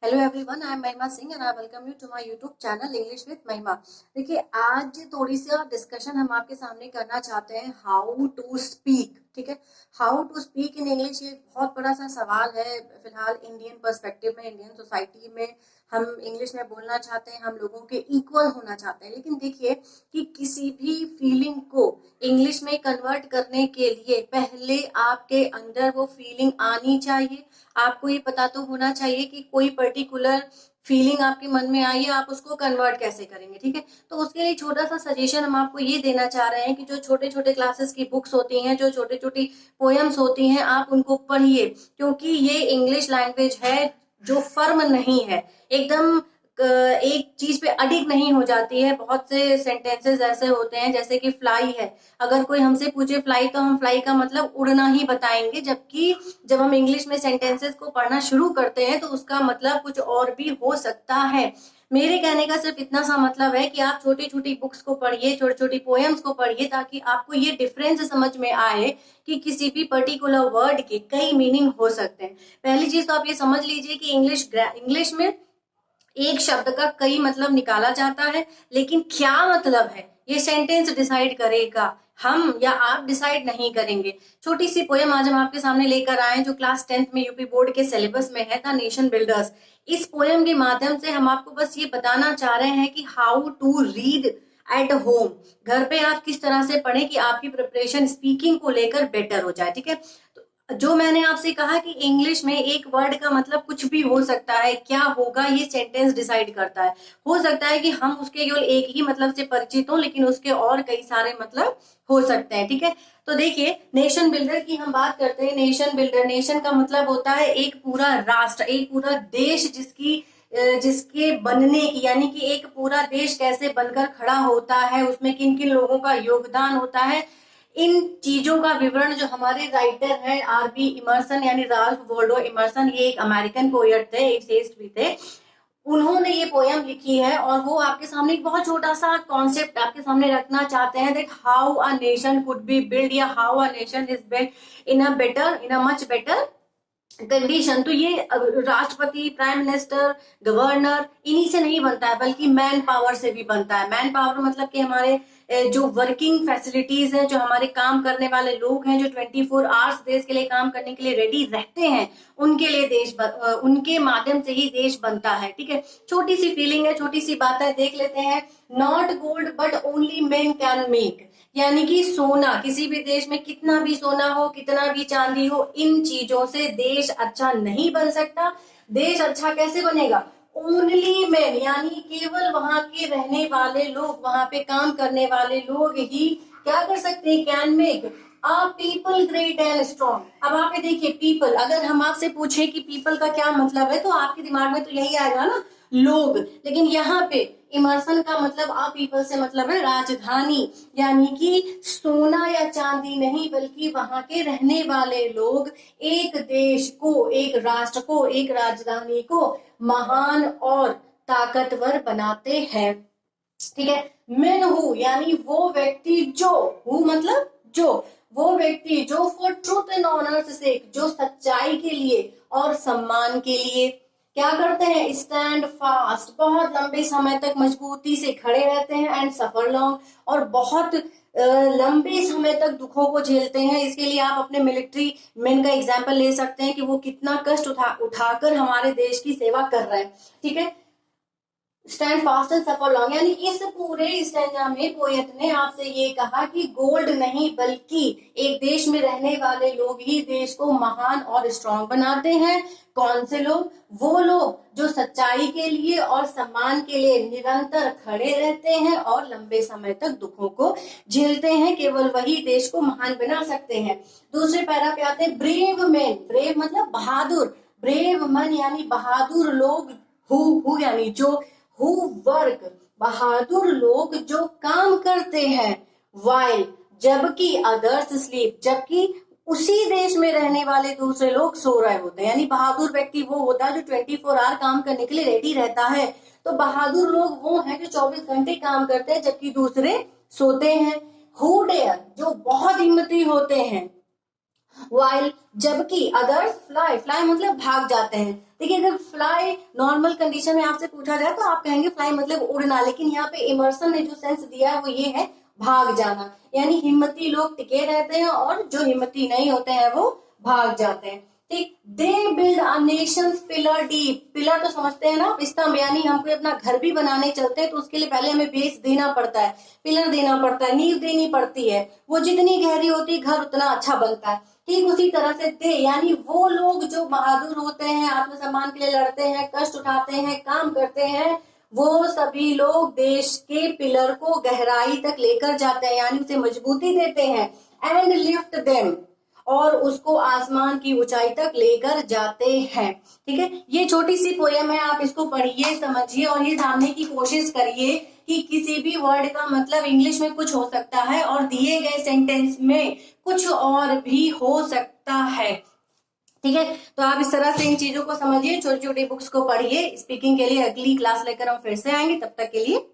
Hello everyone, I am Mahima Singh and I welcome you to my YouTube channel English with Mahima. देखिए, आज थोड़ी सी discussion हम आपके सामने करना चाहते हैं हाउ टू स्पीक। ठीक है, how to speak in English ये बहुत बड़ा सा सवाल है। फिलहाल इंडियन पर्सपेक्टिव में, इंडियन सोसाइटी में हम इंग्लिश में बोलना चाहते हैं, हम लोगों के इक्वल होना चाहते हैं। लेकिन देखिए कि किसी भी फीलिंग को इंग्लिश में कन्वर्ट करने के लिए पहले आपके अंदर वो फीलिंग आनी चाहिए। आपको ये पता तो होना चाहिए कि कोई पर्टिकुलर फीलिंग आपके मन में आई है, आप उसको कन्वर्ट कैसे करेंगे। ठीक है, तो उसके लिए छोटा सा सजेशन हम आपको ये देना चाह रहे हैं कि जो छोटे छोटे क्लासेस की बुक्स होती हैं, जो छोटी छोटी पोएम्स होती हैं, आप उनको पढ़िए, क्योंकि ये इंग्लिश लैंग्वेज है जो फर्म नहीं है, एकदम एक चीज पे अडिग नहीं हो जाती है। बहुत से सेंटेंसेस ऐसे होते हैं जैसे कि फ्लाई है, अगर कोई हमसे पूछे फ्लाई तो हम फ्लाई का मतलब उड़ना ही बताएंगे, जबकि जब हम इंग्लिश में सेंटेंसेस को पढ़ना शुरू करते हैं तो उसका मतलब कुछ और भी हो सकता है। मेरे कहने का सिर्फ इतना सा मतलब है कि आप छोटी छोटी बुक्स को पढ़िए, छोटी छोटी पोएम्स को पढ़िए, ताकि आपको ये डिफरेंस समझ में आए कि किसी भी पर्टिकुलर वर्ड के कई मीनिंग हो सकते हैं। पहली चीज तो आप ये समझ लीजिए कि इंग्लिश में एक शब्द का कई मतलब निकाला जाता है, लेकिन क्या मतलब है ये सेंटेंस डिसाइड करेगा, हम या आप डिसाइड नहीं करेंगे। छोटी सी पोएम आज हम आपके सामने लेकर आए जो क्लास 10th में यूपी बोर्ड के सिलेबस में है, द नेशन बिल्डर्स। इस पोएम के माध्यम से हम आपको बस ये बताना चाह रहे हैं कि how to read at home. घर पे आप किस तरह से पढ़ें कि आपकी प्रिपरेशन स्पीकिंग को लेकर बेटर हो जाए। ठीक है, जो मैंने आपसे कहा कि इंग्लिश में एक वर्ड का मतलब कुछ भी हो सकता है, क्या होगा ये सेंटेंस डिसाइड करता है। हो सकता है कि हम उसके केवल एक ही मतलब से परिचित हो, लेकिन उसके और कई सारे मतलब हो सकते हैं। ठीक है, तो देखिए, नेशन बिल्डर की हम बात करते हैं। नेशन बिल्डर, नेशन का मतलब होता है एक पूरा राष्ट्र, एक पूरा देश, जिसके बनने की, यानी कि एक पूरा देश कैसे बनकर खड़ा होता है, उसमें किन किन लोगों का योगदान होता है, इन चीजों का विवरण जो हमारे राइटर हैं आरबी इमर्सन, यानी राल्फ वॉल्डो इमर्सन, ये एक अमेरिकन पोएट थे, एसेइस्ट भी थे। उन्होंने ये पोयम लिखी है और वो आपके सामने एक बहुत छोटा सा कॉन्सेप्ट आपके सामने रखना चाहते हैं, that how a nation could be build, या how a nation is build in a much better condition. तो ये राष्ट्रपति, प्राइम मिनिस्टर, गवर्नर, इन्हीं से नहीं बनता है, बल्कि मैन पावर से भी बनता है। मैन पावर मतलब कि हमारे जो वर्किंग फैसिलिटीज हैं, जो हमारे काम करने वाले लोग हैं, जो 24 आवर्स देश के लिए काम करने के लिए रेडी रहते हैं, उनके लिए उनके माध्यम से ही देश बनता है। ठीक है, छोटी सी फीलिंग है, छोटी सी बात है, देख लेते हैं। Not gold but only man can make, यानी कि सोना, किसी भी देश में कितना भी सोना हो, कितना भी चांदी हो, इन चीजों से देश अच्छा नहीं बन सकता। देश अच्छा कैसे बनेगा? ओनली मैन, यानी केवल वहां के रहने वाले लोग, वहां पे काम करने वाले लोग ही क्या कर सकते हैं? Can make a people great and strong. अब आप ये देखिए, पीपल, अगर हम आपसे पूछे कि पीपल का क्या मतलब है, तो आपके दिमाग में तो यही आएगा ना, लोग। लेकिन यहाँ पे इमर्सन का मतलब, आ पीपल से मतलब है राजधानी, यानी कि सोना या चांदी नहीं, बल्कि वहां के रहने वाले लोग एक देश को, एक राष्ट्र को, एक राजधानी को महान और ताकतवर बनाते हैं। ठीक है, मेन हु, यानी वो व्यक्ति जो, हु मतलब जो, वो व्यक्ति जो फॉर ट्रूथ एंड ऑनर सेक, जो सच्चाई के लिए और सम्मान के लिए क्या करते हैं? स्टैंड फास्ट, बहुत लंबे समय तक मजबूती से खड़े रहते हैं, एंड सफर लॉन्ग, और बहुत लंबे समय तक दुखों को झेलते हैं। इसके लिए आप अपने मिलिट्री मैन का एग्जाम्पल ले सकते हैं कि वो कितना कष्ट उठाकर हमारे देश की सेवा कर रहे हैं। ठीक है, stand fast and suffer long, यानी इस पूरे स्टैंजा में पोएट ने आपसे ये कहा कि गोल्ड नहीं, बल्कि एक देश में रहने वाले लोग ही देश को महान और स्ट्रॉन्ग बनाते हैं। कौन से लोग? वो लोग जो सच्चाई के लिए और सम्मान के लिए निरंतर खड़े रहते हैं और लंबे समय तक दुखों को झेलते हैं, केवल वही देश को महान बना सकते हैं। दूसरे पैरा पे आते हैं ब्रेव मैन। ब्रेव मतलब बहादुर, ब्रेव मन यानी बहादुर लोग, हु यानी जो, हु वर्क, बहादुर लोग जो काम करते हैं, वाइल, जबकि अदर्स स्लीप, जबकि उसी देश में रहने वाले दूसरे लोग सो रहे होते हैं। यानी बहादुर व्यक्ति वो होता है जो 24 आवर काम करने के लिए रेडी रहता है। तो बहादुर लोग वो हैं जो 24 घंटे काम करते हैं, जबकि दूसरे सोते हैं। हु डेयर, जो बहुत हिम्मती होते हैं, वाइल, जबकि अदर्स फ्लाई, फ्लाई मतलब भाग जाते हैं। देखिए अगर फ्लाई नॉर्मल कंडीशन में आपसे पूछा जाए तो आप कहेंगे फ्लाई मतलब उड़ना, लेकिन यहाँ पे इमर्सन ने जो सेंस दिया है वो ये है भाग जाना, यानी हिम्मती लोग टिके रहते हैं और जो हिम्मती नहीं होते हैं वो भाग जाते हैं। ठीक, they build a Nations pillar deep, pillar तो समझते हैं ना स्तंभ, यानी हमको अपना घर भी बनाने चलते हैं तो उसके लिए पहले हमें बेस देना पड़ता है, पिलर देना पड़ता है, नींव देनी पड़ती है, वो जितनी गहरी होती है घर उतना अच्छा बनता है। ठीक उसी तरह से दे यानी वो लोग जो बहादुर होते हैं, आत्मसम्मान के लिए लड़ते हैं, कष्ट उठाते हैं, काम करते हैं, वो सभी लोग देश के पिलर को गहराई तक लेकर जाते हैं, यानी उसे मजबूती देते हैं। एंड लिफ्ट देम, और उसको आसमान की ऊंचाई तक लेकर जाते हैं। ठीक है, ये छोटी सी पोयम है, आप इसको पढ़िए, समझिए और ये जानने की कोशिश करिए कि किसी भी वर्ड का मतलब इंग्लिश में कुछ हो सकता है और दिए गए सेंटेंस में कुछ और भी हो सकता है। ठीक है, तो आप इस तरह से इन चीजों को समझिए, छोटी छोटी बुक्स को पढ़िए। स्पीकिंग के लिए अगली क्लास लेकर हम फिर से आएंगे, तब तक के लिए